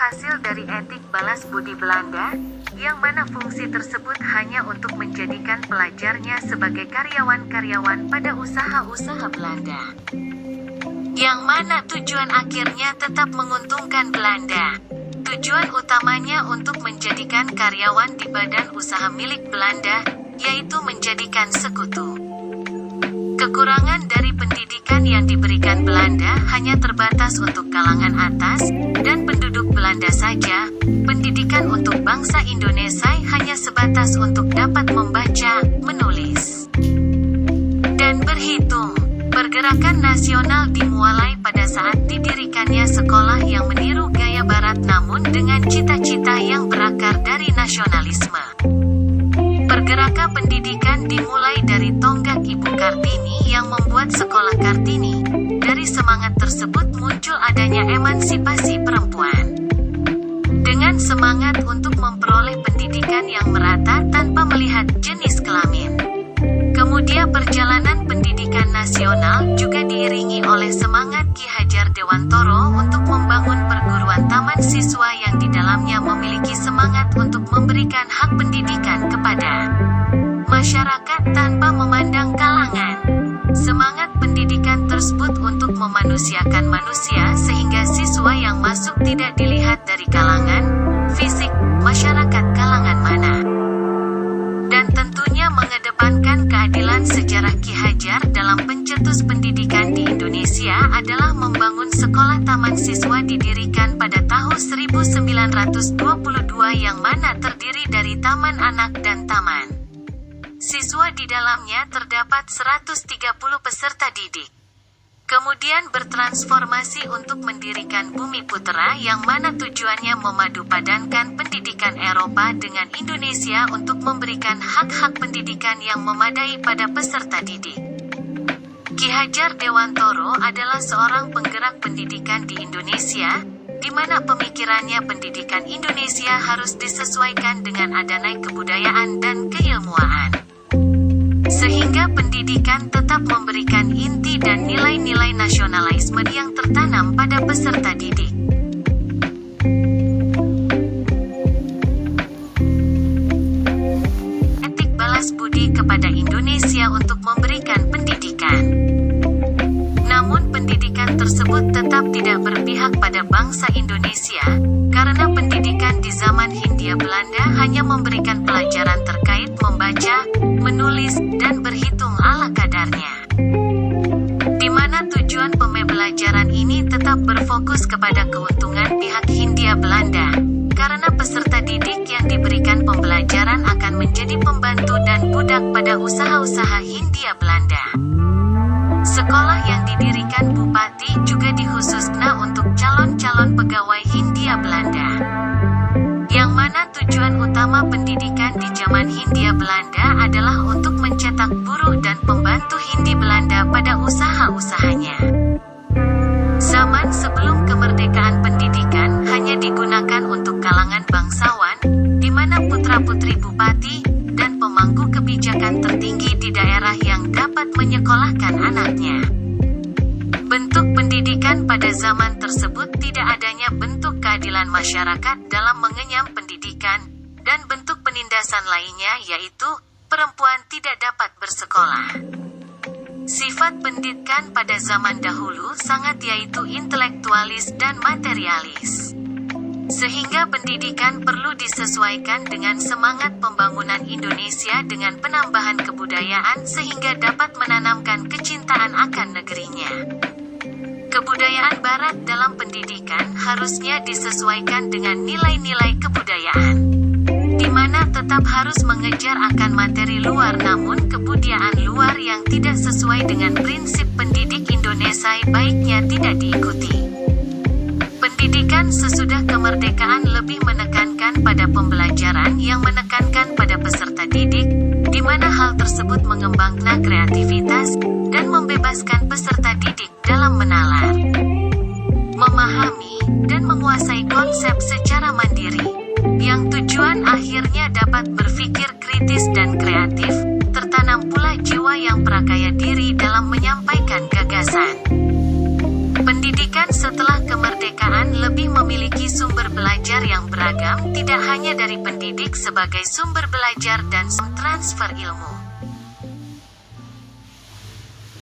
hasil dari etik balas budi Belanda, yang mana fungsi tersebut hanya untuk menjadikan pelajarnya sebagai karyawan-karyawan pada usaha-usaha Belanda. Yang mana tujuan akhirnya tetap menguntungkan Belanda. Tujuan utamanya untuk menjadikan karyawan di badan usaha milik Belanda, yaitu menjadikan sekutu. Kekurangan dari pendidikan yang diberikan Belanda hanya terbatas untuk kalangan atas dan penduduk Belanda saja. Pendidikan untuk bangsa Indonesia hanya sebatas untuk dapat membaca, menulis, dan berhitung. Pergerakan nasional dimulai pada saat didirikannya sekolah yang meniru gaya barat namun dengan cita-cita yang berakar dari nasionalisme. Pergerakan pendidikan dimulai dari tonggak Ibu Kartini yang membuat sekolah Kartini. Dari semangat tersebut muncul adanya emansipasi perempuan. Dengan semangat untuk memperoleh pendidikan yang merata tanpa melihat jenis kelamin. Kemudian perjalanan pendidikan nasional juga diiringi oleh semangat Ki Hajar Dewantoro untuk membangun perguruan taman siswa yang di dalamnya memiliki semangat untuk memberikan hak pendidikan kepada masyarakat tanpa memandang kalangan. Semangat pendidikan tersebut untuk memanusiakan manusia sehingga siswa yang masuk tidak dilihat dari kalangan, fisik, masyarakat kalangan mana. Dan tentunya mengedepankan keadilan. Sejarah Ki Hajar dalam pencetus pendidikan di Indonesia adalah membangun sekolah taman siswa didirikan pada tahun 1922 yang mana terdiri dari taman anak dan taman siswa. Di dalamnya terdapat 130 peserta didik. Kemudian bertransformasi untuk mendirikan Bumi Putera yang mana tujuannya memadupadankan pendidikan Eropa dengan Indonesia untuk memberikan hak-hak pendidikan yang memadai pada peserta didik. Ki Hajar Dewantoro adalah seorang penggerak pendidikan di Indonesia, di mana pemikirannya pendidikan Indonesia harus disesuaikan dengan adanya kebudayaan dan keilmuan. Sehingga pendidikan tetap memberikan inti dan nilai-nilai nasionalisme yang tertanam pada peserta didik. Etik balas budi kepada Indonesia untuk memberikan pendidikan. Namun pendidikan tersebut tetap tidak berpihak pada bangsa Indonesia, karena pendidikan di zaman Hindia Belanda hanya memberikan pelajaran terkait membaca, menulis, dan berhitung ala kadarnya. Di mana tujuan pembelajaran ini tetap berfokus kepada keuntungan pihak Hindia Belanda, karena peserta didik yang diberikan pembelajaran akan menjadi pembantu dan budak pada usaha-usaha Hindia Belanda. Sekolah yang didirikan Bupati juga dikhususkan untuk calon-calon pegawai Hindia Belanda. Yang mana tujuan utama pendidikan di zaman Hindia Belanda adalah untuk mencetak buruh dan pembantu Hindia Belanda pada usaha-usahanya. Zaman sebelum kemerdekaan pendidikan hanya digunakan untuk kalangan bangsawan, di mana putra-putri bupati dan pemangku kebijakan tertinggi di daerah yang dapat menyekolahkan anaknya. Bentuk pendidikan pada zaman tersebut tidak adanya bentuk keadilan masyarakat dalam mengenyam pendidikan, dan bentuk penindasan lainnya yaitu, perempuan tidak dapat bersekolah. Sifat pendidikan pada zaman dahulu sangat yaitu intelektualis dan materialis. Sehingga pendidikan perlu disesuaikan dengan semangat pembangunan Indonesia dengan penambahan kebudayaan sehingga dapat menanamkan kecintaan akan negerinya. Kebudayaan Barat dalam pendidikan harusnya disesuaikan dengan nilai-nilai kebudayaan, di mana tetap harus mengejar akan materi luar namun kebudayaan luar yang tidak sesuai dengan prinsip pendidik Indonesia baiknya tidak diikuti. Pendidikan sesudah kemerdekaan lebih menekankan pada pembelajaran yang menekankan pada peserta didik, di mana hal tersebut mengembangkan kreativitas dan membebaskan peserta didik dalam menalar, memahami, dan menguasai konsep secara mandiri, yang tujuan akhirnya dapat berpikir kritis dan kreatif, tertanam pula jiwa yang prakaya diri dalam menyampaikan gagasan. Pendidikan setelah kemerdekaan lebih memiliki sumber belajar belajar yang beragam, tidak hanya dari pendidik sebagai sumber belajar dan transfer ilmu.